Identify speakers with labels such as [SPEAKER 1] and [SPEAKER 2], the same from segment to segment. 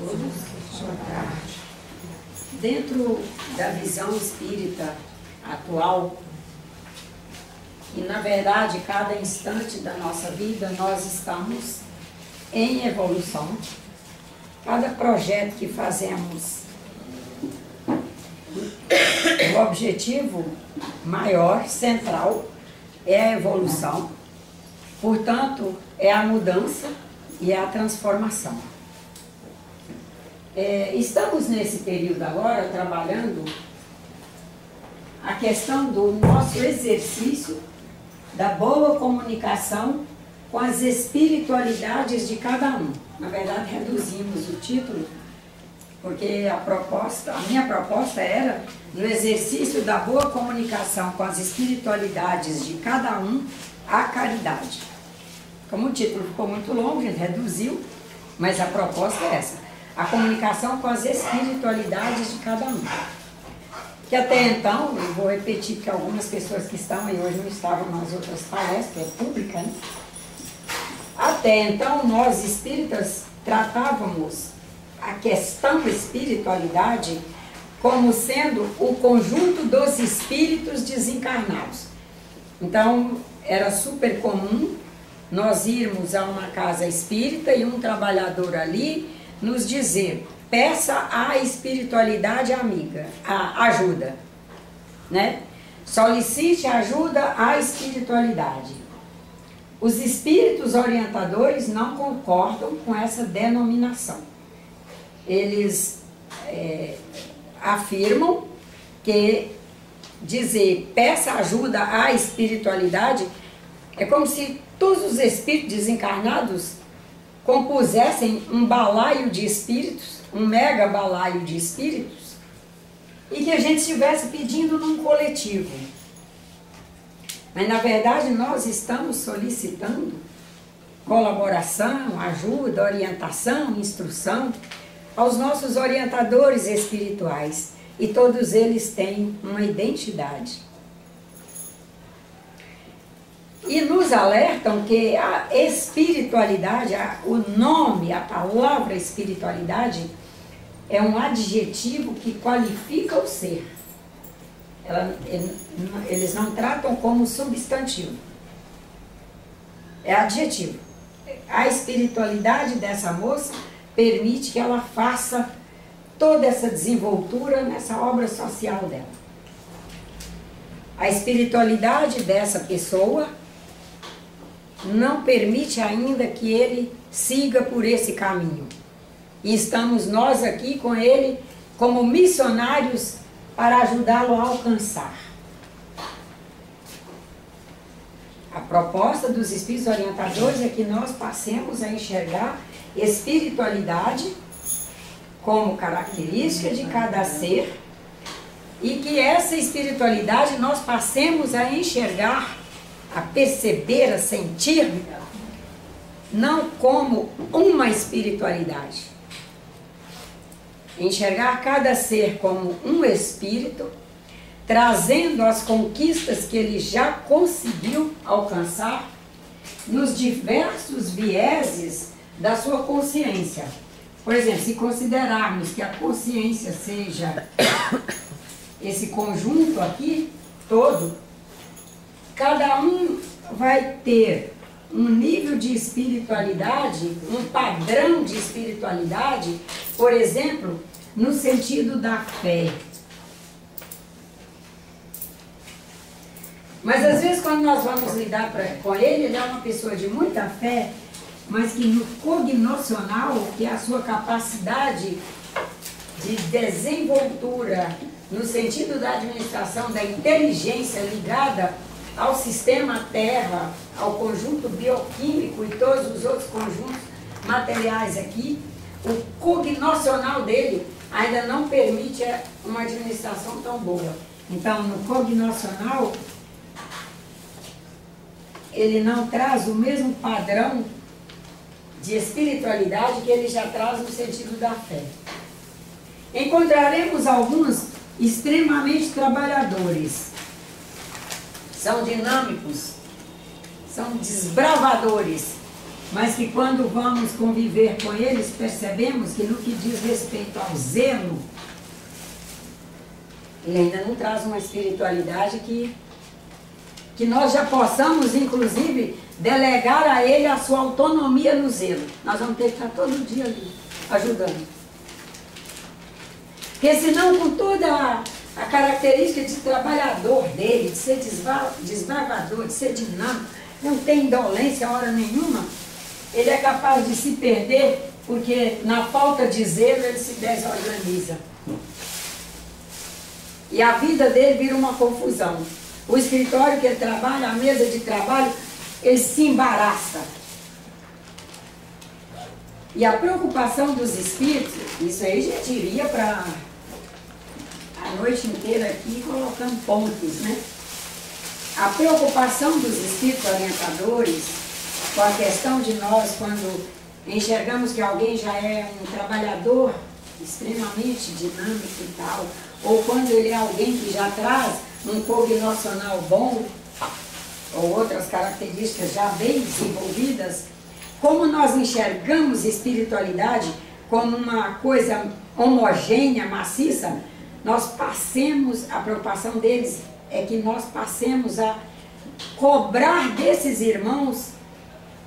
[SPEAKER 1] todos. Boa tarde. Dentro da visão espírita atual, e na verdade, cada instante da nossa vida, nós estamos em evolução. Cada projeto que fazemos, o objetivo maior, central, é a evolução. Portanto, é a mudança e é a transformação. Estamos nesse período agora trabalhando a questão do nosso exercício da boa comunicação com as espiritualidades de cada um. Na verdade, reduzimos o título, porque a minha proposta era no exercício da boa comunicação com as espiritualidades de cada um, a caridade. Como o título ficou muito longo, a gente reduziu, mas a proposta é essa: a comunicação com as espiritualidades de cada um. Que até então, eu vou repetir porque algumas pessoas que estão aí hoje não estavam nas outras palestras, é pública, né? Até então, nós espíritas tratávamos a questão espiritualidade como sendo o conjunto dos espíritos desencarnados. Então, era super comum nós irmos a uma casa espírita e um trabalhador ali nos dizer: peça à espiritualidade amiga, a ajuda, né? Solicite ajuda à espiritualidade. Os espíritos orientadores não concordam com essa denominação. Eles afirmam que dizer peça ajuda à espiritualidade é como se todos os espíritos desencarnados compusessem um balaio de espíritos, um mega balaio de espíritos, e que a gente estivesse pedindo num coletivo. Mas na verdade nós estamos solicitando colaboração, ajuda, orientação, instrução aos nossos orientadores espirituais, e todos eles têm uma identidade. E nos alertam que a espiritualidade, o nome, a palavra espiritualidade, é um adjetivo que qualifica o ser. Eles não tratam como substantivo. É adjetivo. A espiritualidade dessa moça permite que ela faça toda essa desenvoltura nessa obra social dela. A espiritualidade dessa pessoa não permite ainda que ele siga por esse caminho. E estamos nós aqui com ele como missionários para ajudá-lo a alcançar. A proposta dos espíritos orientadores é que nós passemos a enxergar espiritualidade como característica de cada ser, e que essa espiritualidade nós passemos a enxergar, a perceber, a sentir, não como uma espiritualidade. Enxergar cada ser como um espírito, trazendo as conquistas que ele já conseguiu alcançar nos diversos vieses da sua consciência. Por exemplo, se considerarmos que a consciência seja esse conjunto aqui todo, cada um vai ter um nível de espiritualidade, um padrão de espiritualidade, por exemplo, no sentido da fé. Mas às vezes quando nós vamos lidar com ele, ele é uma pessoa de muita fé, mas que no cognoscional, que é a sua capacidade de desenvoltura, no sentido da administração, da inteligência ligada ao sistema Terra, ao conjunto bioquímico e todos os outros conjuntos materiais aqui, o cognoscional dele ainda não permite uma administração tão boa. Então, no cognoscional, ele não traz o mesmo padrão de espiritualidade que ele já traz no sentido da fé. Encontraremos alguns extremamente trabalhadores, são dinâmicos, são desbravadores, mas que quando vamos conviver com eles, percebemos que no que diz respeito ao zelo, ele ainda não traz uma espiritualidade que nós já possamos, inclusive, delegar a ele a sua autonomia no zelo. Nós vamos ter que estar todo dia ali, ajudando. Porque senão, com toda a característica de trabalhador dele, de ser desbravador, de ser dinâmico, não tem indolência a hora nenhuma, ele é capaz de se perder, porque na falta de zelo ele se desorganiza. E a vida dele vira uma confusão. O escritório que ele trabalha, a mesa de trabalho, ele se embaraça. E a preocupação dos espíritos, isso aí a gente iria para a noite inteira aqui colocando pontos, né? A preocupação dos espíritos orientadores com a questão de nós, quando enxergamos que alguém já é um trabalhador extremamente dinâmico e tal, ou quando ele é alguém que já traz um cognocional bom, ou outras características já bem desenvolvidas, como nós enxergamos espiritualidade como uma coisa homogênea, maciça, nós passemos, a preocupação deles é que nós passemos a cobrar desses irmãos,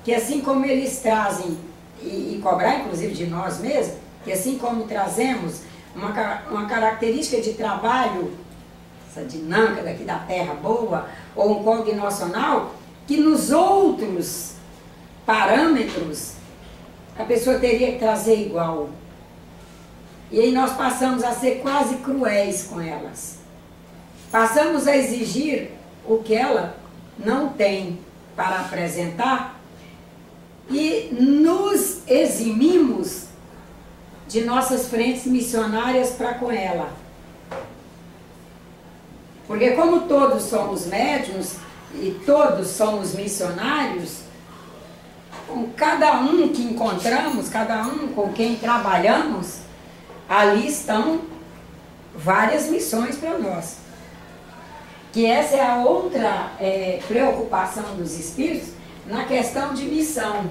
[SPEAKER 1] que assim como eles trazem, e cobrar inclusive de nós mesmos, que assim como trazemos uma característica de trabalho, essa dinâmica daqui da terra boa, ou um cognocional, que nos outros parâmetros a pessoa teria que trazer igual. E aí nós passamos a ser quase cruéis com elas. Passamos a exigir o que ela não tem para apresentar e nos eximimos de nossas frentes missionárias para com ela. Porque como todos somos médiuns e todos somos missionários, com cada um que encontramos, cada um com quem trabalhamos, ali estão várias missões para nós. Que essa é a outra preocupação dos espíritos na questão de missão,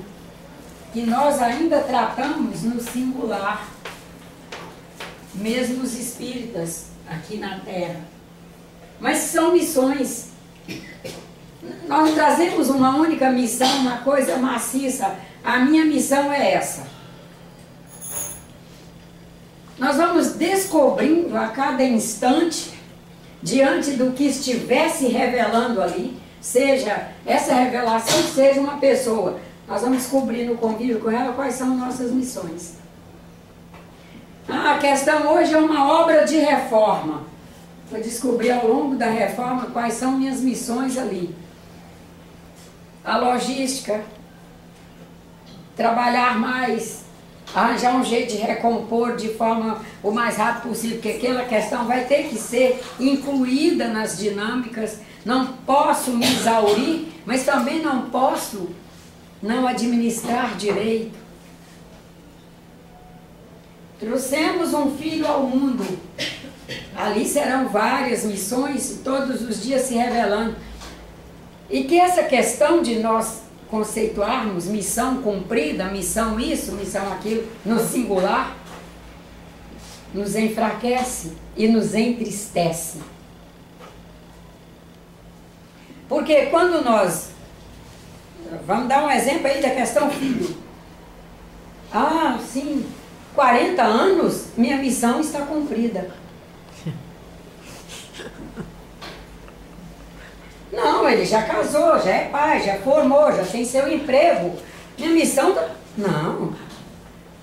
[SPEAKER 1] que nós ainda tratamos no singular, mesmo os espíritas aqui na Terra. Mas são missões. Nós não trazemos uma única missão, uma coisa maciça. A minha missão é essa. Nós vamos descobrindo a cada instante, diante do que estiver se revelando ali, seja essa revelação, seja uma pessoa, nós vamos descobrir no convívio com ela quais são nossas missões. A questão hoje é uma obra de reforma. Vou descobrir ao longo da reforma quais são minhas missões ali. A logística, trabalhar mais, arranjar um jeito de recompor de forma o mais rápido possível, porque aquela questão vai ter que ser incluída nas dinâmicas. Não posso me exaurir, mas também não posso não administrar direito. Trouxemos um filho ao mundo. Ali serão várias missões, todos os dias se revelando. E que essa questão de nós conceituarmos missão cumprida, missão isso, missão aquilo, no singular, nos enfraquece e nos entristece. Porque quando nós, vamos dar um exemplo aí da questão filho. Ah, sim, 40 anos, minha missão está cumprida. Não, ele já casou, já é pai, já formou, já tem seu emprego. Minha missão... Não.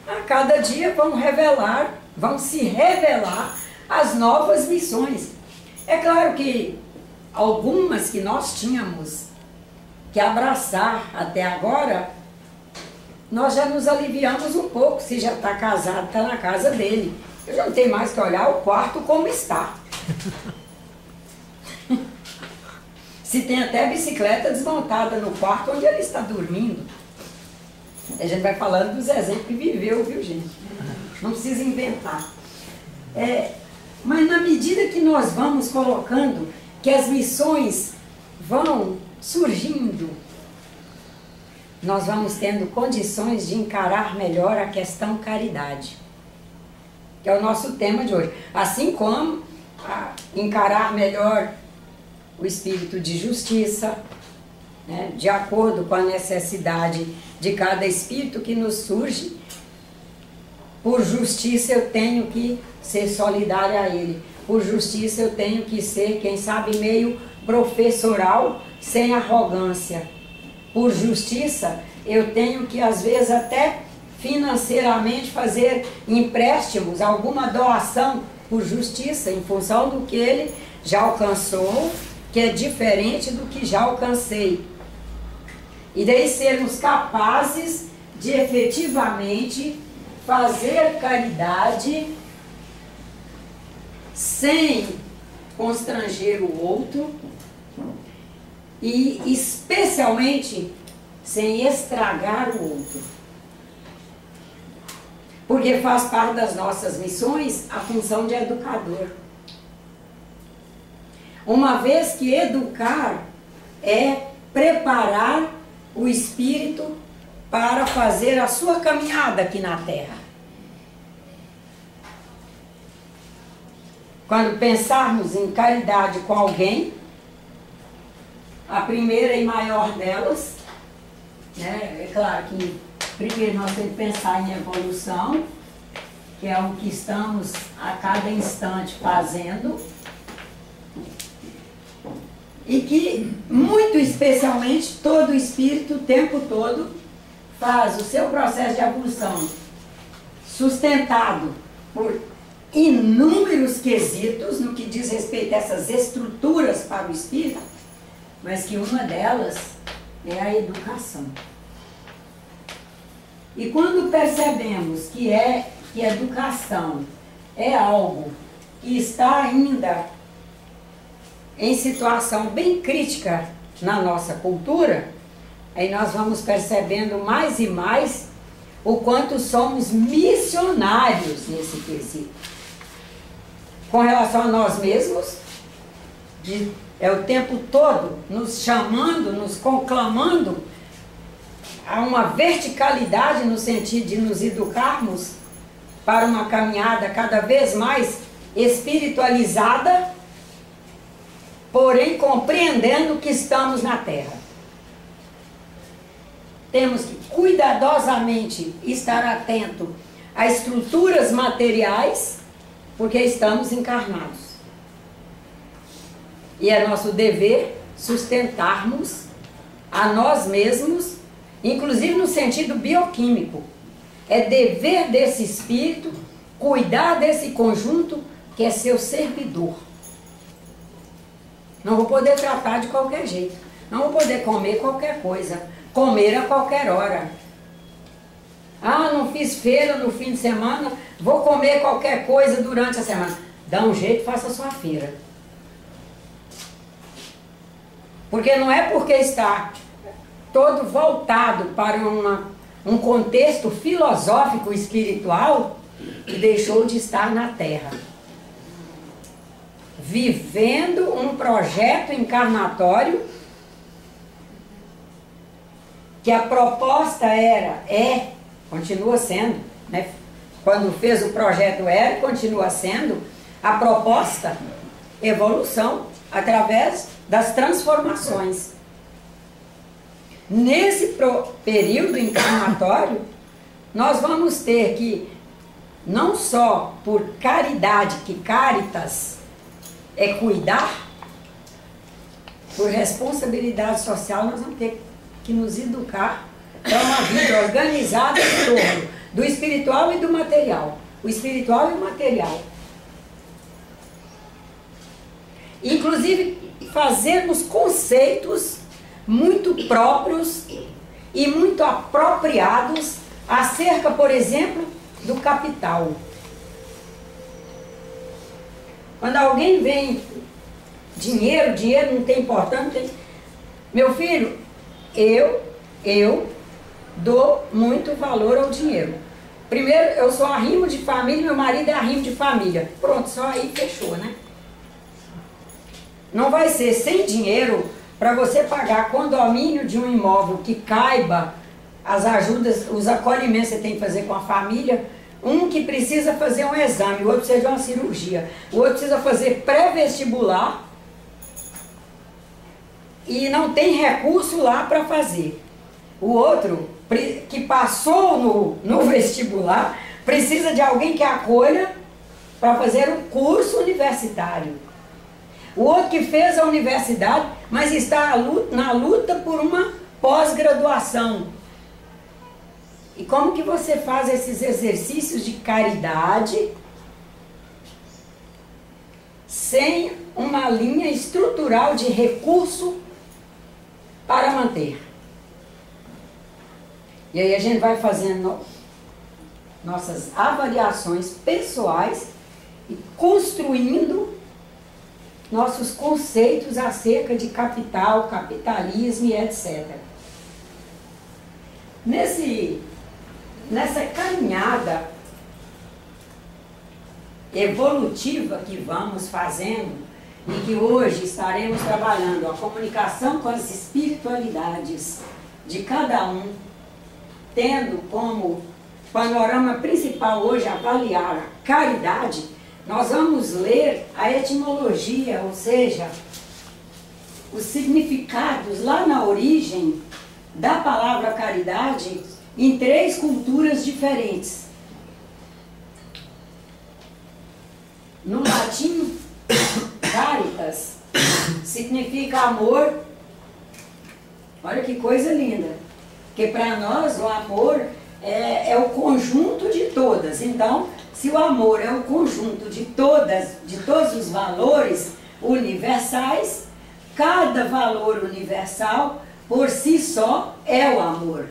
[SPEAKER 1] A cada dia vão se revelar as novas missões. É claro que algumas que nós tínhamos que abraçar até agora, nós já nos aliviamos um pouco. Se já está casado, está na casa dele. Eu já não tenho mais que olhar o quarto como está. Se tem até bicicleta desmontada no quarto onde ele está dormindo. A gente vai falando dos exemplos que viveu, viu, gente? Não precisa inventar. Mas na medida que nós vamos colocando, que as missões vão surgindo, nós vamos tendo condições de encarar melhor a questão caridade, que é o nosso tema de hoje. Assim como encarar melhor o espírito de justiça, né, de acordo com a necessidade de cada espírito que nos surge. Por justiça eu tenho que ser solidária a ele. Por justiça eu tenho que ser, quem sabe, meio professoral, sem arrogância. Por justiça eu tenho que, às vezes, até financeiramente fazer empréstimos, alguma doação por justiça, em função do que ele já alcançou, que é diferente do que já alcancei. E daí sermos capazes de efetivamente fazer caridade sem constranger o outro e especialmente sem estragar o outro. Porque faz parte das nossas missões a função de educador. Uma vez que educar é preparar o espírito para fazer a sua caminhada aqui na Terra. Quando pensarmos em caridade com alguém, a primeira e maior delas, né, é claro que primeiro nós temos que pensar em evolução, que é o que estamos a cada instante fazendo, e que, muito especialmente, todo espírito, o tempo todo, faz o seu processo de evolução sustentado por inúmeros quesitos no que diz respeito a essas estruturas para o espírito, mas que uma delas é a educação. E quando percebemos que a educação é algo que está ainda em situação bem crítica na nossa cultura, aí nós vamos percebendo mais e mais o quanto somos missionários nesse quesito. Com relação a nós mesmos, o tempo todo nos chamando, nos conclamando a uma verticalidade no sentido de nos educarmos para uma caminhada cada vez mais espiritualizada, porém compreendendo que estamos na Terra. Temos que cuidadosamente estar atento a estruturas materiais, porque estamos encarnados. E é nosso dever sustentarmos a nós mesmos, inclusive no sentido bioquímico. É dever desse espírito cuidar desse conjunto que é seu servidor. Não vou poder tratar de qualquer jeito. Não vou poder comer qualquer coisa. Comer a qualquer hora. Ah, não fiz feira no fim de semana, vou comer qualquer coisa durante a semana. Dá um jeito, faça a sua feira. Porque não é porque está todo voltado para um contexto filosófico espiritual que deixou de estar na Terra. Vivendo um projeto encarnatório que a proposta continua sendo, né? Quando fez o projeto continua sendo a proposta evolução através das transformações. Nesse período encarnatório, nós vamos ter que, não só por caridade, que caritas é cuidar, por responsabilidade social, nós vamos ter que nos educar para uma vida organizada em torno do espiritual e do material. O espiritual e o material. Inclusive, fazermos conceitos muito próprios e muito apropriados acerca, por exemplo, do capital. Quando alguém vem, dinheiro não tem importância, não tem... Meu filho, eu dou muito valor ao dinheiro. Primeiro, eu sou arrimo de família, meu marido é arrimo de família. Pronto, só aí fechou, né? Não vai ser sem dinheiro para você pagar condomínio de um imóvel que caiba as ajudas, os acolhimentos que você tem que fazer com a família. Um que precisa fazer um exame, o outro precisa de uma cirurgia, o outro precisa fazer pré-vestibular e não tem recurso lá para fazer. O outro, que passou no vestibular, precisa de alguém que acolha para fazer um curso universitário. O outro que fez a universidade, mas está na luta por uma pós-graduação. E como que você faz esses exercícios de caridade sem uma linha estrutural de recurso para manter? E aí a gente vai fazendo nossas avaliações pessoais e construindo nossos conceitos acerca de capital, capitalismo e etc. Nessa caminhada evolutiva que vamos fazendo e que hoje estaremos trabalhando a comunicação com as espiritualidades de cada um, tendo como panorama principal hoje avaliar a caridade, nós vamos ler a etimologia, ou seja, os significados lá na origem da palavra caridade em 3 culturas diferentes. No latim, caritas significa amor. Olha que coisa linda, porque para nós o amor é o conjunto de todas. Então, se o amor é o conjunto de todos os valores universais, cada valor universal por si só é o amor.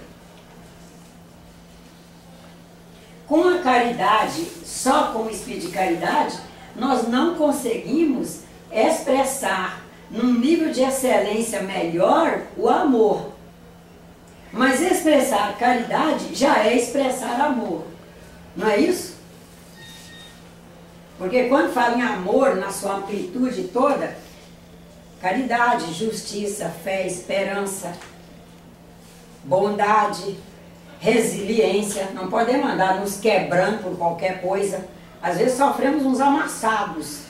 [SPEAKER 1] Com a caridade, só com o espírito de caridade, nós não conseguimos expressar num nível de excelência melhor o amor. Mas expressar caridade já é expressar amor. Não é isso? Porque quando fala em amor na sua amplitude toda, caridade, justiça, fé, esperança, bondade, resiliência, não podemos andar nos quebrando por qualquer coisa. Às vezes sofremos uns amassados.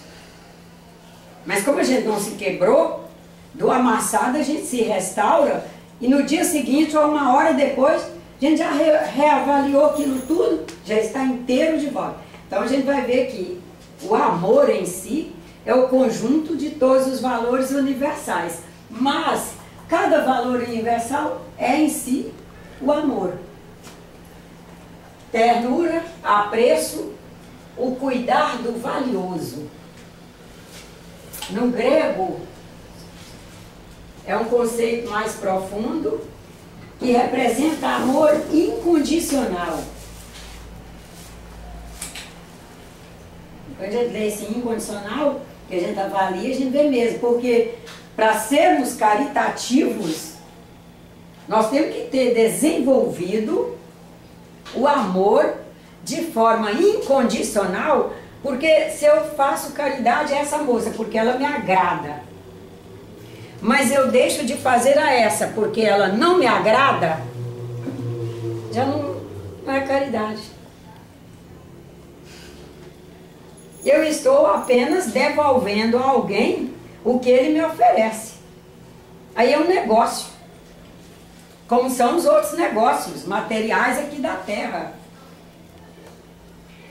[SPEAKER 1] Mas como a gente não se quebrou, do amassado a gente se restaura e no dia seguinte ou uma hora depois, a gente já reavaliou aquilo tudo, já está inteiro de volta. Então a gente vai ver que o amor em si é o conjunto de todos os valores universais. Mas cada valor universal é em si o amor. Ternura, apreço, o cuidar do valioso. No grego, é um conceito mais profundo que representa amor incondicional. Quando a gente lê esse incondicional, que a gente avalia, a gente vê mesmo, porque para sermos caritativos, nós temos que ter desenvolvido o amor de forma incondicional, porque se eu faço caridade a essa moça, porque ela me agrada, mas eu deixo de fazer a essa porque ela não me agrada, já não é caridade. Eu estou apenas devolvendo a alguém o que ele me oferece. Aí é um negócio, como são os outros negócios materiais aqui da terra.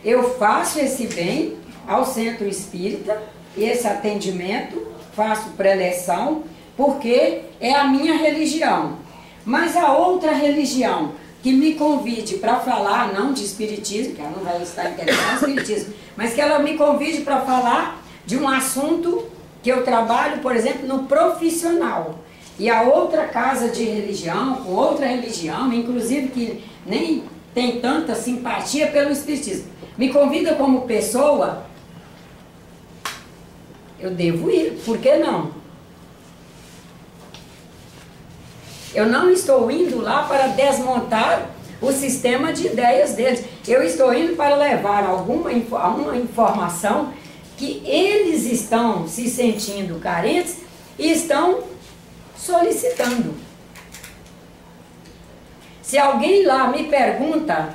[SPEAKER 1] Eu faço esse bem ao centro espírita, esse atendimento, faço preleção, porque é a minha religião. Mas a outra religião que me convide para falar, não de espiritismo, que ela não vai estar interessada no espiritismo, mas que ela me convide para falar de um assunto que eu trabalho, por exemplo, no profissional. E a outra casa de religião, com outra religião, inclusive que nem tem tanta simpatia pelo espiritismo, me convida como pessoa, eu devo ir, por que não? Eu não estou indo lá para desmontar o sistema de ideias deles. Eu estou indo para levar uma informação que eles estão se sentindo carentes e estão solicitando. Se alguém lá me pergunta,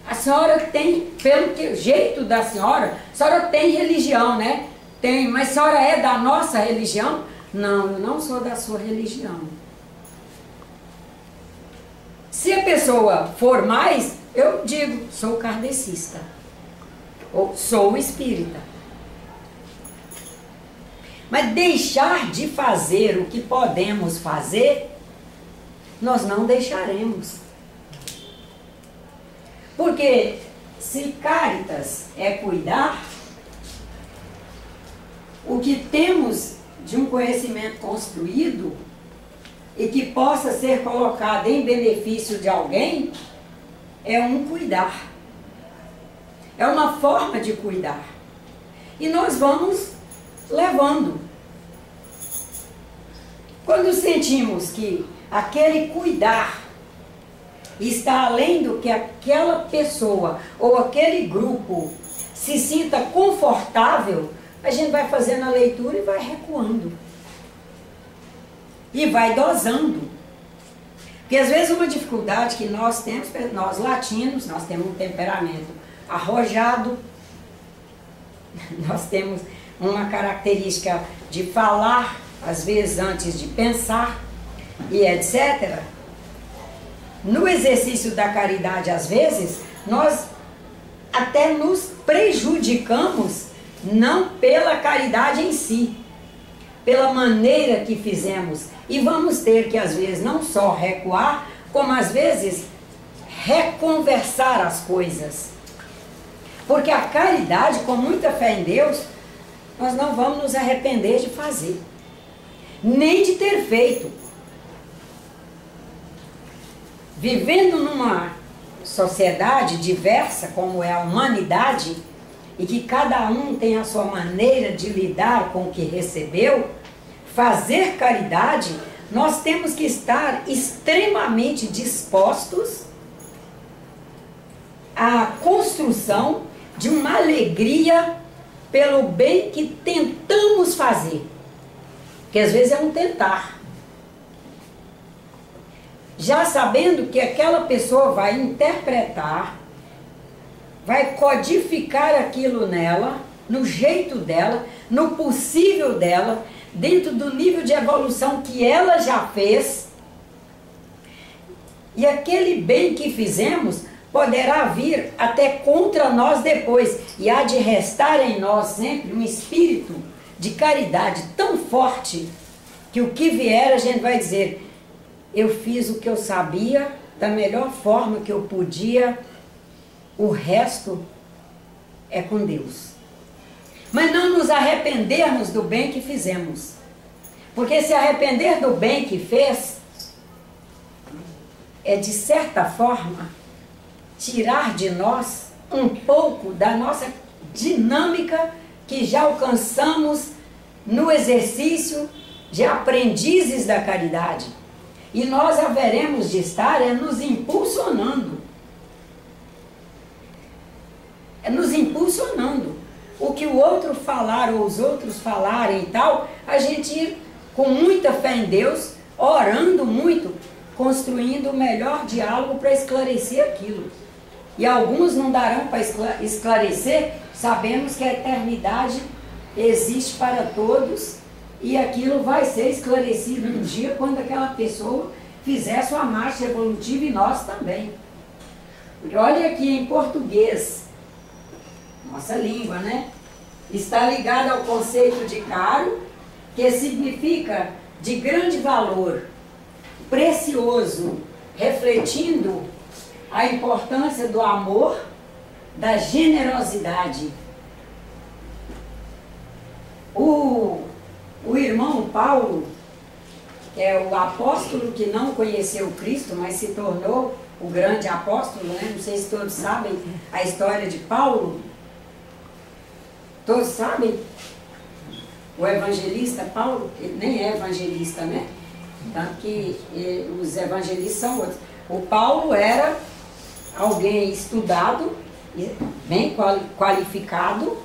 [SPEAKER 1] a senhora tem, pelo jeito da senhora, a senhora tem religião, né? Tem, mas a senhora é da nossa religião? Não, eu não sou da sua religião. Se a pessoa for mais, eu digo, sou kardecista. Ou sou espírita. Mas deixar de fazer o que podemos fazer, nós não deixaremos. Porque se Caritas é cuidar, o que temos de um conhecimento construído e que possa ser colocado em benefício de alguém, é um cuidar. É uma forma de cuidar. E nós vamos levando. Quando sentimos que aquele cuidar está além do que aquela pessoa ou aquele grupo se sinta confortável, a gente vai fazendo a leitura e vai recuando. E vai dosando. Porque às vezes uma dificuldade que nós temos, nós latinos, nós temos um temperamento arrojado, nós temos uma característica de falar, às vezes antes de pensar, e etc. No exercício da caridade, às vezes, nós até nos prejudicamos, não pela caridade em si, pela maneira que fizemos. E vamos ter que, às vezes, não só recuar, como às vezes reconversar as coisas. Porque a caridade, com muita fé em Deus, nós não vamos nos arrepender de fazer, nem de ter feito. Vivendo numa sociedade diversa, como é a humanidade, e que cada um tem a sua maneira de lidar com o que recebeu, fazer caridade, nós temos que estar extremamente dispostos à construção de uma alegria pelo bem que tentamos fazer. Que às vezes é um tentar. Já sabendo que aquela pessoa vai interpretar, vai codificar aquilo nela, no jeito dela, no possível dela, dentro do nível de evolução que ela já fez. E aquele bem que fizemos poderá vir até contra nós depois. E há de restar em nós sempre um espírito de caridade tão forte que o que vier a gente vai dizer: eu fiz o que eu sabia da melhor forma que eu podia, o resto é com Deus. Mas não nos arrependermos do bem que fizemos. Porque se arrepender do bem que fez é, de certa forma, tirar de nós um pouco da nossa dinâmica que já alcançamos no exercício de aprendizes da caridade. E nós haveremos de estar nos impulsionando. Nos impulsionando. O que o outro falar ou os outros falarem e tal, a gente ir com muita fé em Deus, orando muito, construindo o melhor diálogo para esclarecer aquilo. E alguns não darão para esclarecer, sabemos que a eternidade existe para todos e aquilo vai ser esclarecido um dia quando aquela pessoa fizer sua marcha evolutiva e nós também. Olha aqui em português, nossa língua, né? Está ligado ao conceito de caro, que significa de grande valor, precioso, refletindo a importância do amor, da generosidade. O irmão Paulo, que é o apóstolo que não conheceu Cristo, mas se tornou o grande apóstolo, né? Não sei se todos sabem a história de Paulo. Todos sabem? O evangelista Paulo, ele nem é evangelista, né? Tanto que os evangelistas são outros. O Paulo era alguém estudado, bem qualificado,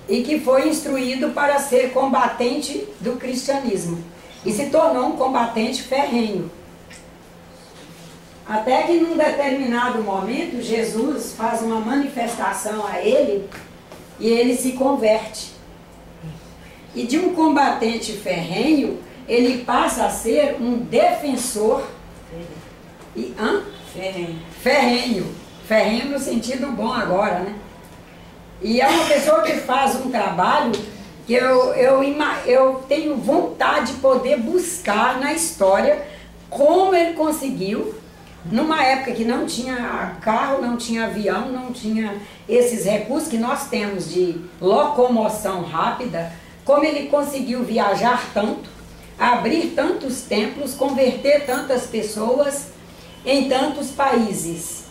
[SPEAKER 1] e que foi instruído para ser combatente do cristianismo. E se tornou um combatente ferrenho. Até que num determinado momento, Jesus faz uma manifestação a ele e ele se converte. E de um combatente ferrenho, ele passa a ser um defensor. Ferrenho. Ferrenho no sentido bom agora, né? E é uma pessoa que faz um trabalho que eu tenho vontade de poder buscar na história como ele conseguiu, numa época que não tinha carro, não tinha avião, não tinha esses recursos que nós temos de locomoção rápida, como ele conseguiu viajar tanto, abrir tantos templos, converter tantas pessoas em tantos países.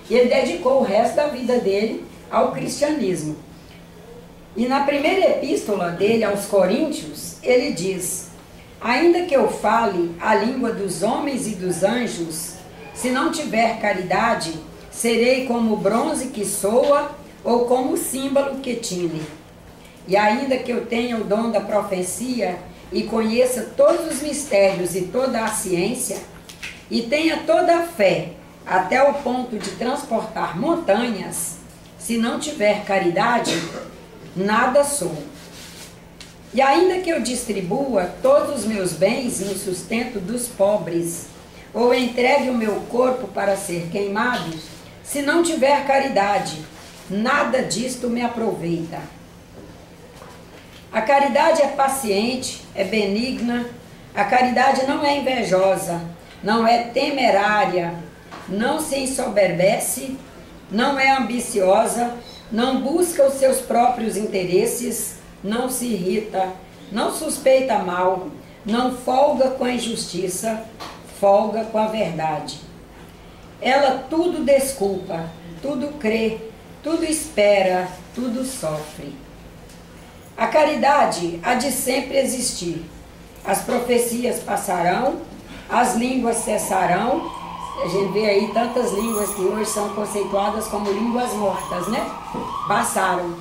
[SPEAKER 1] E ele dedicou o resto da vida dele ao cristianismo. E na primeira epístola dele aos Coríntios, ele diz: ainda que eu fale a língua dos homens e dos anjos, se não tiver caridade, serei como o bronze que soa ou como o símbolo que tine. E ainda que eu tenha o dom da profecia e conheça todos os mistérios e toda a ciência, e tenha toda a fé, até o ponto de transportar montanhas, se não tiver caridade, nada sou. E ainda que eu distribua todos os meus bens no sustento dos pobres, ou entregue o meu corpo para ser queimado, se não tiver caridade, nada disto me aproveita. A caridade é paciente, é benigna, a caridade não é invejosa, não é temerária, não se ensoberbece, não é ambiciosa, não busca os seus próprios interesses, não se irrita, não suspeita mal, não folga com a injustiça, folga com a verdade. Ela tudo desculpa, tudo crê, tudo espera, tudo sofre. A caridade há de sempre existir. As profecias passarão, as línguas cessarão. A gente vê aí tantas línguas que hoje são conceituadas como línguas mortas, né? Passaram.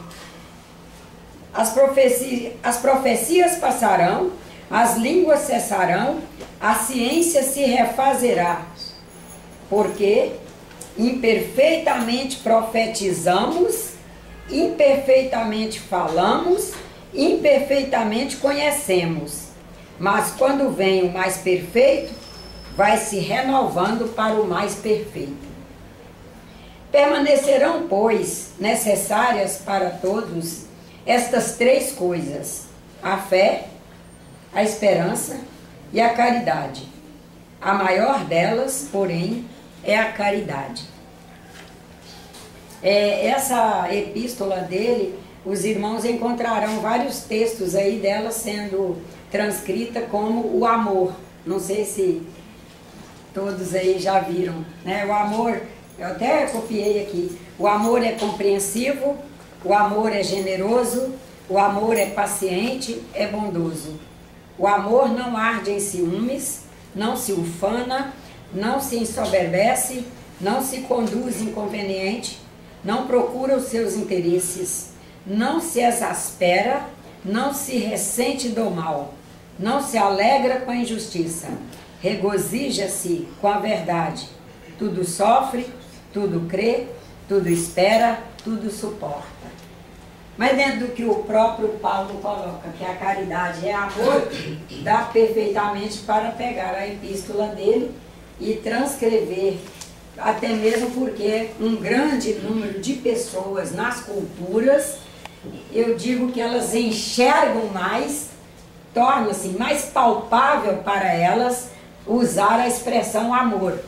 [SPEAKER 1] As profecias passarão, as línguas cessarão, a ciência se refazerá. Porque imperfeitamente profetizamos, imperfeitamente falamos, imperfeitamente conhecemos. Mas quando vem o mais perfeito, vai se renovando para o mais perfeito. Permanecerão, pois, necessárias para todos estas três coisas: a fé, a esperança e a caridade. A maior delas, porém, é a caridade. Essa epístola dele, os irmãos encontrarão vários textos aí dela sendo transcrita como o amor. Não sei se todos aí já viram, né? O amor, eu até copiei aqui. O amor é compreensivo, o amor é generoso, o amor é paciente, é bondoso. O amor não arde em ciúmes, não se ufana, não se ensoberbece, não se conduz inconveniente, não procura os seus interesses, não se exaspera, não se ressente do mal, não se alegra com a injustiça, regozija-se com a verdade, tudo sofre, tudo crê, tudo espera, tudo suporta. Mas dentro do que o próprio Paulo coloca, que a caridade é amor, dá perfeitamente para pegar a epístola dele e transcrever, até mesmo porque um grande número de pessoas nas culturas, eu digo que elas enxergam mais, torna-se mais palpável para elas usar a expressão amor.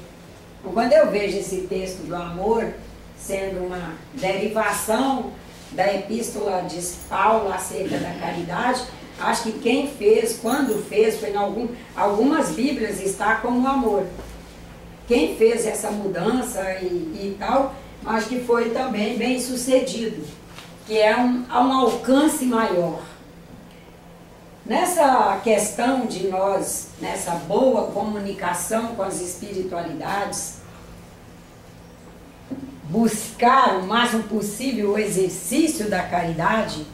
[SPEAKER 1] Quando eu vejo esse texto do amor sendo uma derivação da epístola de Paulo acerca da caridade, acho que quem fez, quando fez, foi em algumas bíblias está como amor. Quem fez essa mudança e tal, acho que foi também bem sucedido, que é um alcance maior. Nessa questão de nós, nessa boa comunicação com as espiritualidades, buscar o máximo possível o exercício da caridade,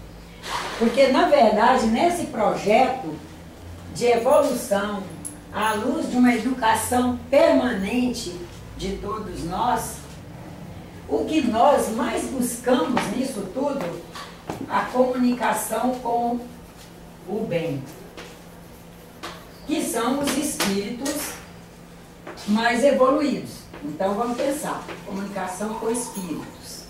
[SPEAKER 1] porque na verdade nesse projeto de evolução, à luz de uma educação permanente de todos nós, o que nós mais buscamos nisso tudo, a comunicação com o bem, que são os espíritos mais evoluídos. Então vamos pensar, comunicação com espíritos.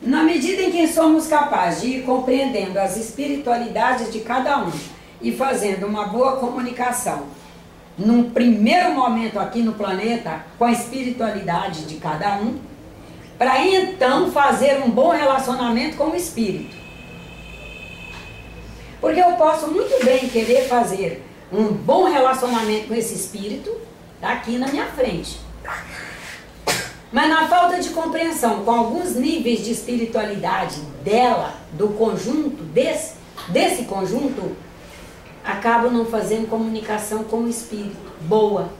[SPEAKER 1] Na medida em que somos capazes de ir compreendendo as espiritualidades de cada um e fazendo uma boa comunicação, num primeiro momento aqui no planeta, com a espiritualidade de cada um, para então fazer um bom relacionamento com o espírito. Porque eu posso muito bem querer fazer um bom relacionamento com esse espírito, tá aqui na minha frente. Mas na falta de compreensão com alguns níveis de espiritualidade dela, do conjunto, desse conjunto, acabo não fazendo comunicação com o espírito boa.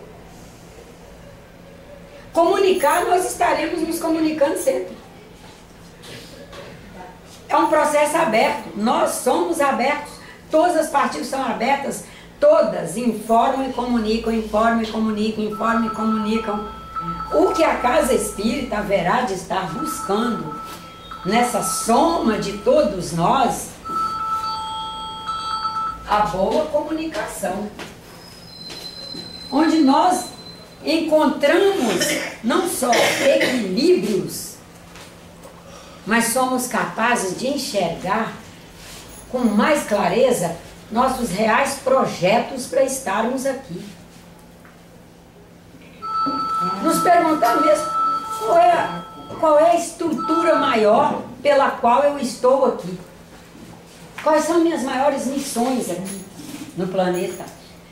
[SPEAKER 1] Comunicar, nós estaremos nos comunicando sempre. É um processo aberto, nós somos abertos, todas as partículas são abertas, todas informam e comunicam, informam e comunicam, informam e comunicam. O que a casa espírita haverá de estar buscando nessa soma de todos nós, a boa comunicação, onde nós encontramos não só equilíbrios, mas somos capazes de enxergar com mais clareza nossos reais projetos para estarmos aqui. Nos perguntar mesmo qual é a estrutura maior pela qual eu estou aqui. Quais são minhas maiores missões aqui no planeta,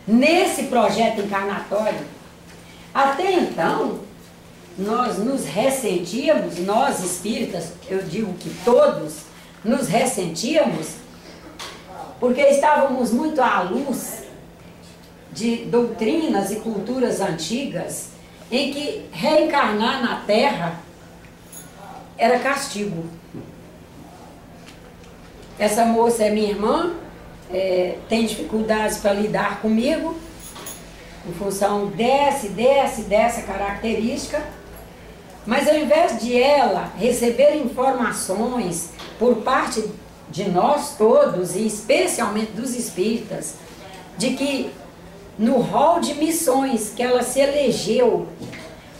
[SPEAKER 1] nesse projeto encarnatório. Até então, nós nos ressentíamos, nós espíritas, eu digo que todos, nos ressentíamos, porque estávamos muito à luz de doutrinas e culturas antigas, em que reencarnar na Terra era castigo. Essa moça é minha irmã, tem dificuldades para lidar comigo, em função dessa característica, mas ao invés de ela receber informações por parte de nós todos, e especialmente dos espíritas, de que no rol de missões que ela se elegeu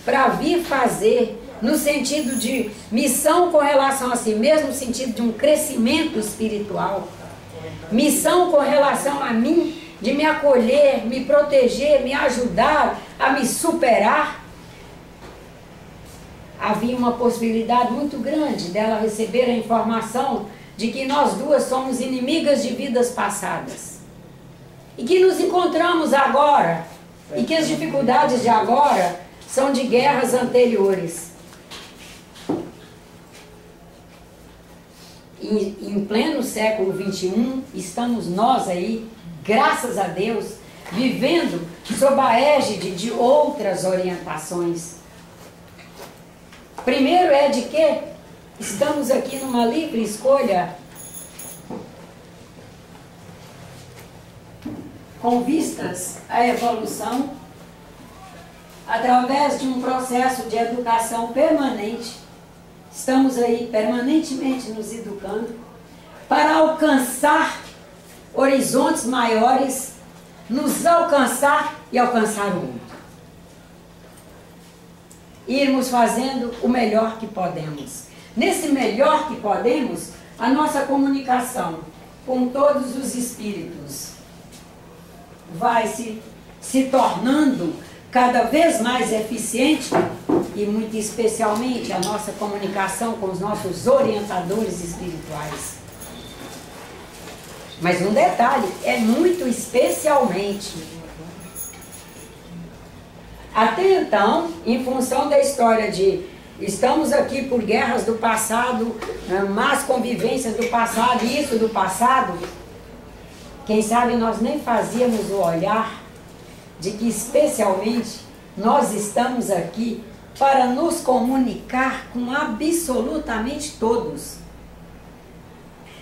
[SPEAKER 1] para vir fazer, no sentido de missão com relação a si mesmo, no sentido de um crescimento espiritual, missão com relação a mim, de me acolher, me proteger, me ajudar a me superar, havia uma possibilidade muito grande dela receber a informação de que nós duas somos inimigas de vidas passadas. E que nos encontramos agora, e que as dificuldades de agora são de guerras anteriores. E em pleno século XXI, estamos nós aí, graças a Deus, vivendo sob a égide de outras orientações. Primeiro é de que estamos aqui numa livre escolha, com vistas à evolução, através de um processo de educação permanente. Estamos aí permanentemente nos educando para alcançar horizontes maiores, nos alcançar e alcançar o mundo. Irmos fazendo o melhor que podemos. Nesse melhor que podemos, a nossa comunicação com todos os espíritos vai se tornando cada vez mais eficiente, e muito especialmente a nossa comunicação com os nossos orientadores espirituais. Mas um detalhe, é muito especialmente. Até então, em função da história de estamos aqui por guerras do passado, más convivências do passado, isso do passado, quem sabe nós nem fazíamos o olhar de que especialmente nós estamos aqui para nos comunicar com absolutamente todos.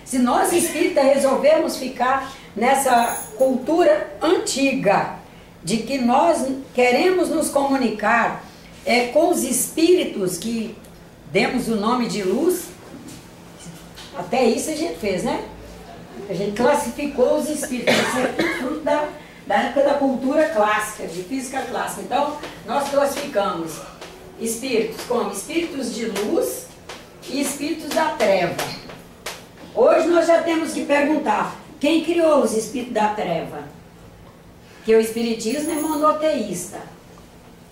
[SPEAKER 1] Se nós espíritas resolvermos ficar nessa cultura antiga de que nós queremos nos comunicar com os espíritos que demos o nome de luz. Até isso a gente fez, né? A gente classificou os espíritos. Isso é tudo fruto da época da cultura clássica, de física clássica. Então, nós classificamos espíritos como espíritos de luz e espíritos da treva. Hoje nós já temos que perguntar, quem criou os espíritos da treva? Que o espiritismo é monoteísta.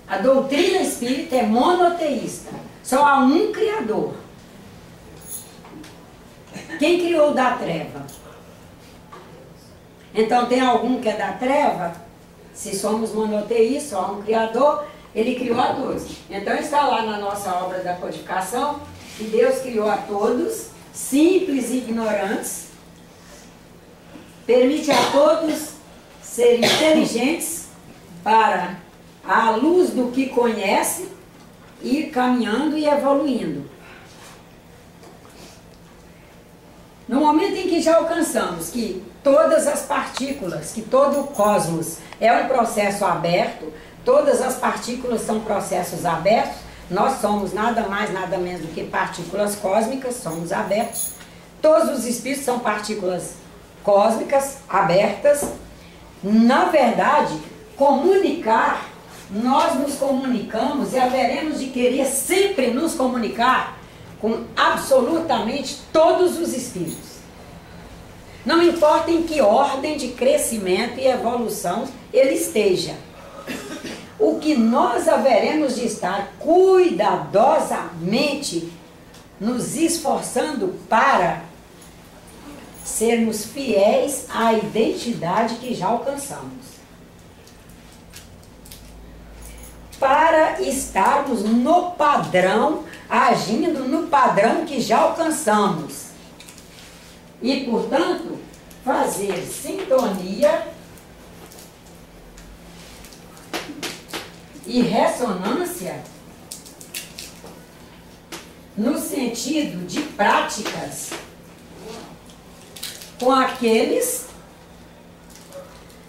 [SPEAKER 1] A doutrina espírita é monoteísta. Só há um criador. Quem criou o da treva? Então tem algum que é da treva? Se somos monoteístas, só há um criador, ele criou a todos. Então está lá na nossa obra da codificação que Deus criou a todos, simples e ignorantes, permite a todos serem inteligentes para, à luz do que conhece, ir caminhando e evoluindo. No momento em que já alcançamos que todas as partículas, que todo o cosmos é um processo aberto, todas as partículas são processos abertos, nós somos nada mais, nada menos do que partículas cósmicas, somos abertos. Todos os espíritos são partículas cósmicas, abertas. Na verdade, comunicar, nós nos comunicamos e haveremos de querer sempre nos comunicar com absolutamente todos os espíritos. Não importa em que ordem de crescimento e evolução ele esteja. O que nós haveremos de estar cuidadosamente nos esforçando para sermos fiéis à identidade que já alcançamos. Para estarmos no padrão, agindo no padrão que já alcançamos. E, portanto, fazer sintonia e ressonância no sentido de práticas com aqueles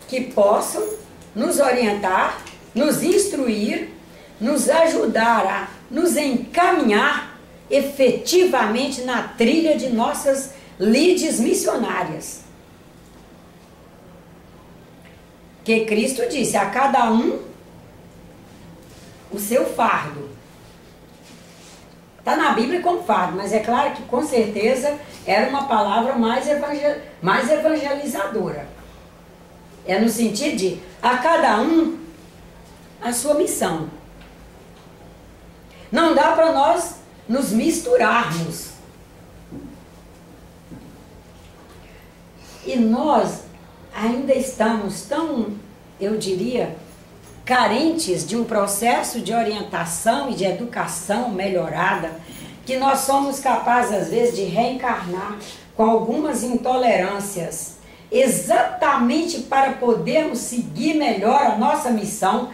[SPEAKER 1] que possam nos orientar, nos instruir, nos ajudar a nos encaminhar efetivamente na trilha de nossas lides missionárias. Que Cristo disse, a cada um o seu fardo. Está na Bíblia como fardo, mas é claro que com certeza era uma palavra mais evangelizadora. É no sentido de a cada um a sua missão. Não dá para nós nos misturarmos. E nós ainda estamos tão, eu diria, carentes de um processo de orientação e de educação melhorada, que nós somos capazes, às vezes, de reencarnar com algumas intolerâncias, exatamente para podermos seguir melhor a nossa missão,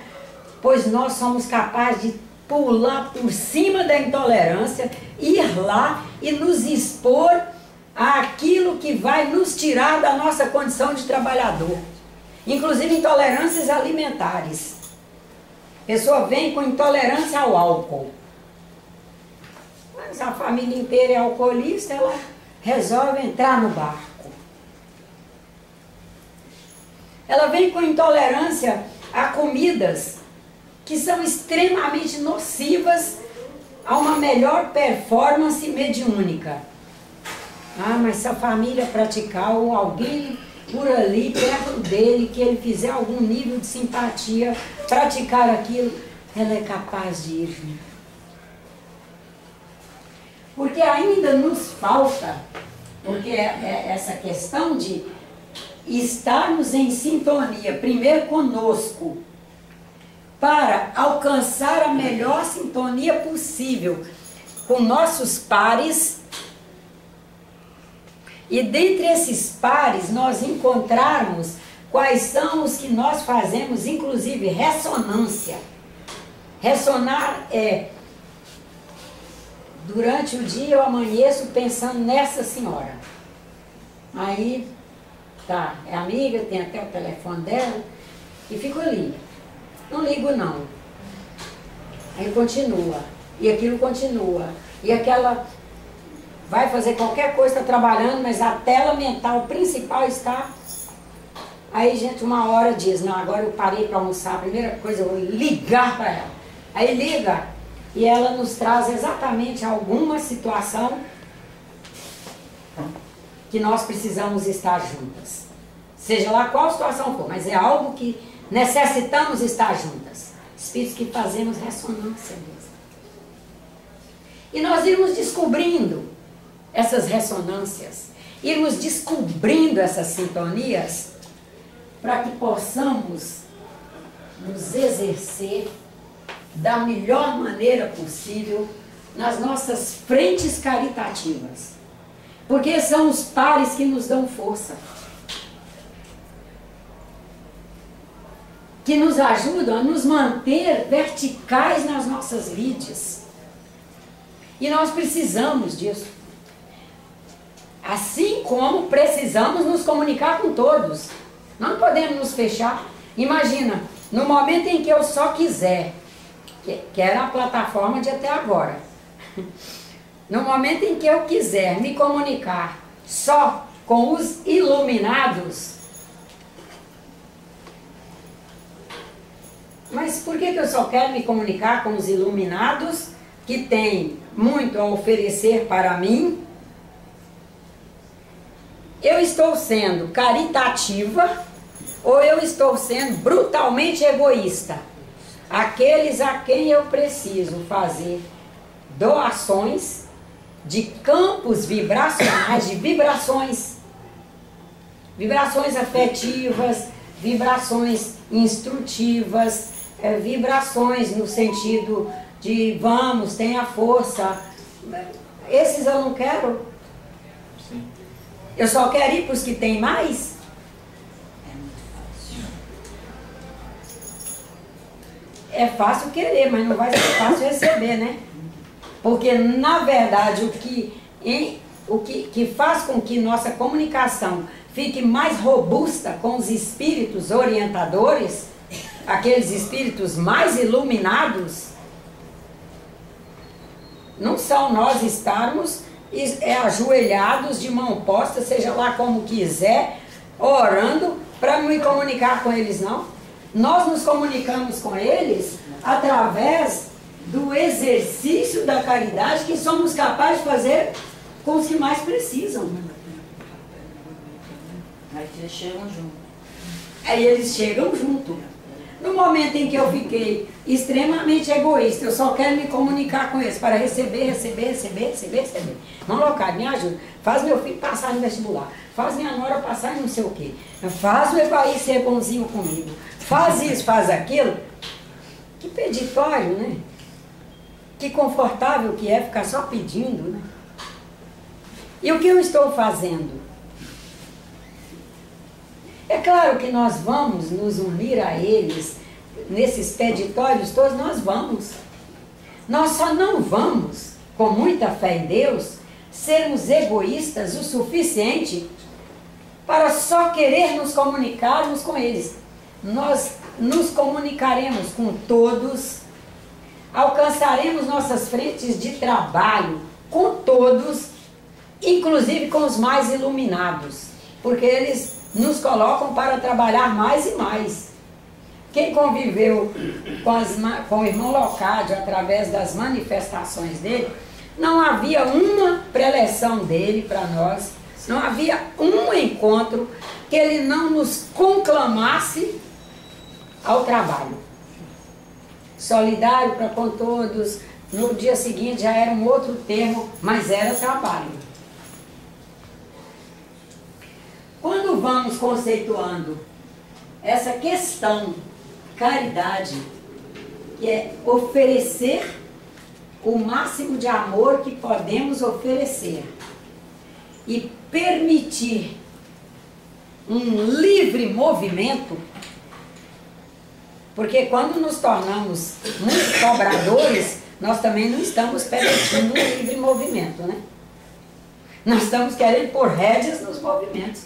[SPEAKER 1] pois nós somos capazes de pular por cima da intolerância, ir lá e nos expor àquilo que vai nos tirar da nossa condição de trabalhador. Inclusive intolerâncias alimentares. A pessoa vem com intolerância ao álcool. Mas a família inteira é alcoolista, ela resolve entrar no barco. Ela vem com intolerância a comidas que são extremamente nocivas a uma melhor performance mediúnica. Ah, mas se a família praticar ou alguém por ali, perto dele, que ele fizer algum nível de simpatia, praticar aquilo, ela é capaz de ir. Porque ainda nos falta, porque é essa questão de estarmos em sintonia, primeiro conosco, para alcançar a melhor sintonia possível com nossos pares. E dentre esses pares nós encontrarmos quais são os que nós fazemos, inclusive ressonância. Ressonar é, durante o dia eu amanheço pensando nessa senhora. Aí, tá, é amiga, tem até o telefone dela, E fico ali. Não ligo não. Aí continua. E aquilo continua. E aquela vai fazer qualquer coisa, está trabalhando, mas a tela mental principal está... Aí, gente, uma hora diz, não, agora eu parei para almoçar, a primeira coisa eu vou ligar para ela. Aí liga e ela nos traz exatamente alguma situação que nós precisamos estar juntas. Seja lá qual situação for, mas é algo que necessitamos estar juntas. Espíritos que fazemos ressonância mesmo. E nós irmos descobrindo essas ressonâncias, irmos descobrindo essas sintonias, para que possamos nos exercer da melhor maneira possível nas nossas frentes caritativas. Porque são os pares que nos dão força. Que nos ajudam a nos manter verticais nas nossas lides. E nós precisamos disso. Assim como precisamos nos comunicar com todos. Não podemos nos fechar. Imagina, no momento em que eu só quiser, que era a plataforma de até agora, no momento em que eu quiser me comunicar só com os iluminados, mas por que eu só quero me comunicar com os iluminados que têm muito a oferecer para mim? Eu estou sendo caritativa ou eu estou sendo brutalmente egoísta? Aqueles a quem eu preciso fazer doações de campos vibracionais, de vibrações afetivas, vibrações instrutivas, vibrações no sentido de vamos, tenha força. Esses eu não quero. Eu só quero ir para os que têm mais? É fácil querer, mas não vai ser fácil receber, né? Porque, na verdade, o que faz com que nossa comunicação fique mais robusta com os espíritos orientadores, aqueles espíritos mais iluminados, não são nós estarmos ajoelhados, de mão posta, seja lá como quiser, orando para me comunicar com eles, não. Nós nos comunicamos com eles através do exercício da caridade que somos capazes de fazer com os que mais precisam.
[SPEAKER 2] Aí eles chegam junto.
[SPEAKER 1] Aí eles chegam junto. No momento em que eu fiquei extremamente egoísta, eu só quero me comunicar com eles para receber. Não, Locádio, me ajuda. Faz meu filho passar no vestibular. Faz minha nora passar em não sei o quê. Faz o Evaí ser bonzinho comigo. Faz isso, faz aquilo. Que peditório, né? Que confortável que é ficar só pedindo, né? E o que eu estou fazendo? É claro que nós vamos nos unir a eles, nesses peditórios todos, nós vamos. Nós só não vamos, com muita fé em Deus, sermos egoístas o suficiente para só querer nos comunicarmos com eles. Nós nos comunicaremos com todos, alcançaremos nossas frentes de trabalho com todos, inclusive com os mais iluminados, porque eles nos colocam para trabalhar mais e mais. Quem conviveu com o irmão Locádio através das manifestações dele, não havia uma preleção dele para nós, não havia um encontro que ele não nos conclamasse ao trabalho. Solidário para com todos, no dia seguinte já era um outro termo, mas era trabalho. Quando vamos conceituando essa questão caridade, que é oferecer o máximo de amor que podemos oferecer e permitir um livre movimento, porque quando nos tornamos muito cobradores, nós também não estamos permitindo um livre movimento, né? Nós estamos querendo pôr rédeas nos movimentos.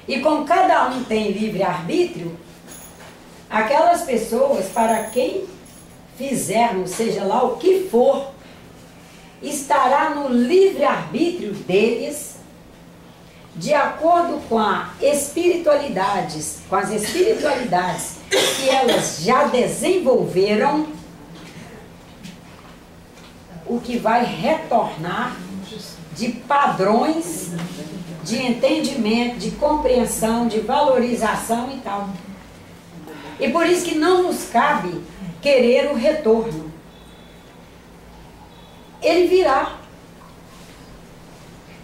[SPEAKER 1] E como cada um tem livre-arbítrio, aquelas pessoas para quem fizermos, seja lá o que for, estará no livre-arbítrio deles, de acordo com as espiritualidades que elas já desenvolveram, o que vai retornar de padrões de entendimento, de compreensão, de valorização e tal. E por isso que não nos cabe querer o retorno. Ele virá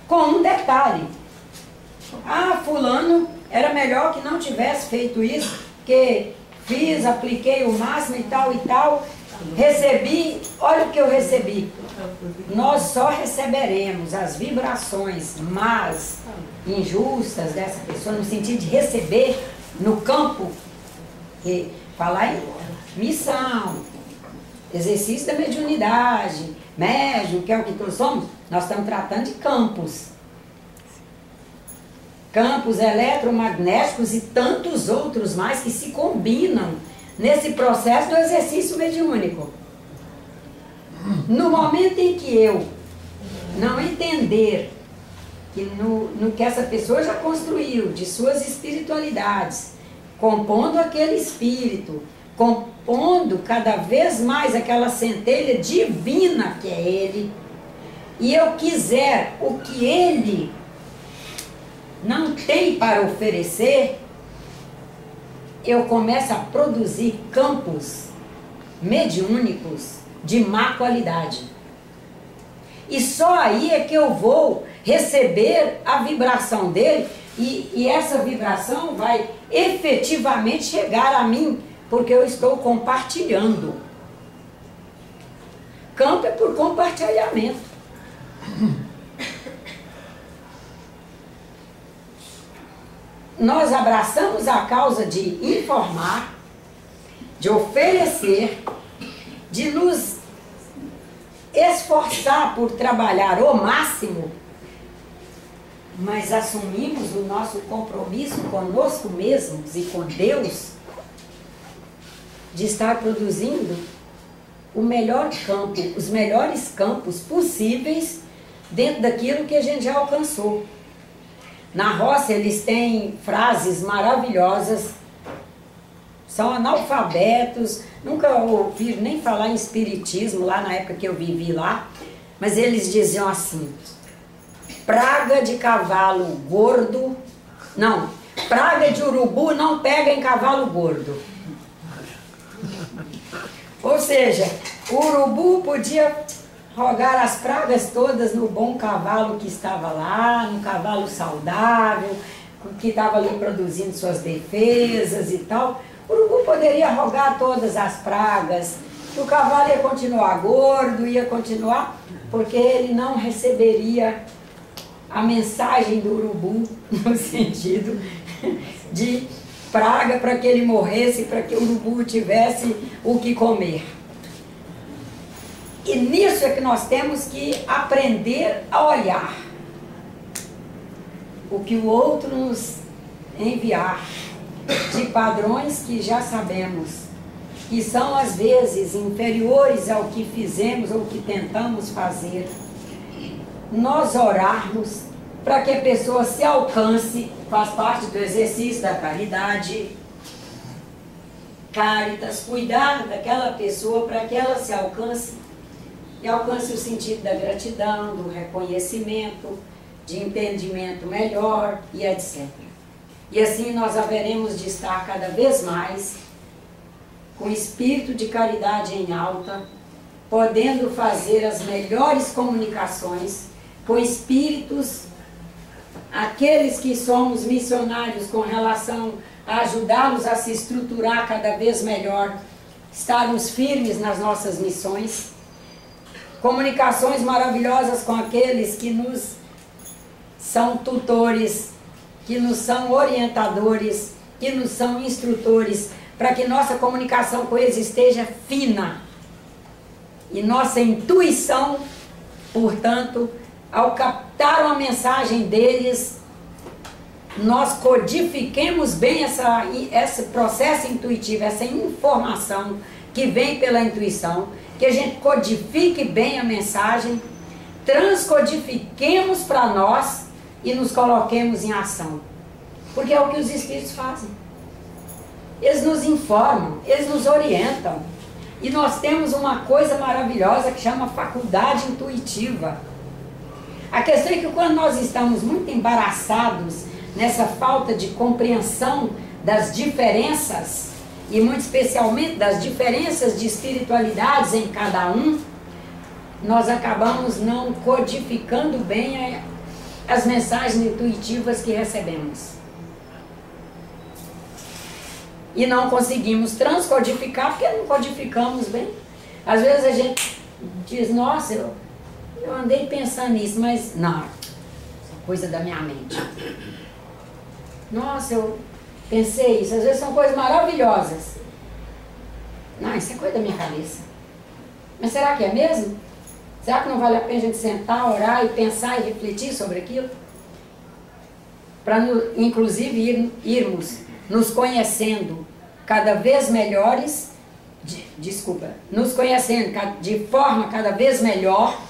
[SPEAKER 1] com um detalhe. Ah, fulano era melhor que não tivesse feito isso, porque fiz, apliquei o máximo e tal, recebi, olha o que eu recebi. Nós só receberemos as vibrações más, injustas dessa pessoa, no sentido de receber no campo, que falar em missão, exercício da mediunidade, médium, que é o que todos somos, nós estamos tratando de campos. Campos eletromagnéticos e tantos outros mais que se combinam nesse processo do exercício mediúnico. No momento em que eu não entender que no que essa pessoa já construiu, de suas espiritualidades, compondo aquele espírito, compondo cada vez mais aquela centelha divina que é ele, e eu quiser o que ele não tem para oferecer, eu começo a produzir campos mediúnicos de má qualidade. E só aí é que eu vou receber a vibração dele, e essa vibração vai efetivamente chegar a mim, porque eu estou compartilhando. Campo é por compartilhamento. Nós abraçamos a causa de informar, de oferecer, de nos esforçar por trabalhar o máximo, mas assumimos o nosso compromisso conosco mesmos e com Deus de estar produzindo o melhor campo, os melhores campos possíveis dentro daquilo que a gente já alcançou. Na roça eles têm frases maravilhosas, são analfabetos, nunca ouviram nem falar em espiritismo lá na época que eu vivi lá, mas eles diziam assim: praga de cavalo gordo, não, praga de urubu não pega em cavalo gordo. Ou seja, o urubu podia rogar as pragas todas no bom cavalo que estava lá, no cavalo saudável, que estava ali produzindo suas defesas e tal. O urubu poderia rogar todas as pragas, o cavalo ia continuar gordo, ia continuar, porque ele não receberia a mensagem do urubu, no sentido de praga para que ele morresse, para que o urubu tivesse o que comer. E nisso é que nós temos que aprender a olhar o que o outro nos enviar, de padrões que já sabemos, que são às vezes inferiores ao que fizemos ou que tentamos fazer. Nós orarmos para que a pessoa se alcance, faz parte do exercício da caridade, Caritas, cuidar daquela pessoa para que ela se alcance e alcance o sentido da gratidão, do reconhecimento, de entendimento melhor e etc. E assim nós haveremos de estar cada vez mais com espírito de caridade em alta, podendo fazer as melhores comunicações com espíritos, aqueles que somos missionários com relação a ajudá-los a se estruturar cada vez melhor, estarmos firmes nas nossas missões, comunicações maravilhosas com aqueles que nos são tutores, que nos são orientadores, que nos são instrutores, para que nossa comunicação com eles esteja fina. E nossa intuição, portanto, ao captar uma mensagem deles, nós codifiquemos bem esse processo intuitivo, essa informação que vem pela intuição, que a gente codifique bem a mensagem, transcodifiquemos para nós e nos coloquemos em ação. Porque é o que os Espíritos fazem. Eles nos informam, eles nos orientam. E nós temos uma coisa maravilhosa que chama faculdade intuitiva. A questão é que quando nós estamos muito embaraçados nessa falta de compreensão das diferenças, e muito especialmente das diferenças de espiritualidades em cada um, nós acabamos não codificando bem as mensagens intuitivas que recebemos. E não conseguimos transcodificar porque não codificamos bem. Às vezes a gente diz, nossa, eu andei pensando nisso, mas não, é coisa da minha mente. Nossa, eu pensei isso, às vezes são coisas maravilhosas. Não, isso é coisa da minha cabeça. Mas será que é mesmo? Será que não vale a pena a gente sentar, orar e pensar e refletir sobre aquilo? Para, inclusive, irmos nos conhecendo cada vez melhores, nos conhecendo de forma cada vez melhor,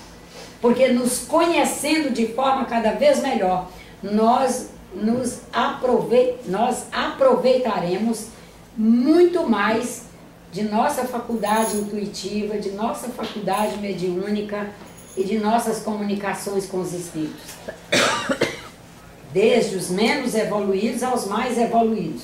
[SPEAKER 1] porque nos conhecendo de forma cada vez melhor, nós aproveitaremos muito mais de nossa faculdade intuitiva, de nossa faculdade mediúnica e de nossas comunicações com os Espíritos. Desde os menos evoluídos aos mais evoluídos.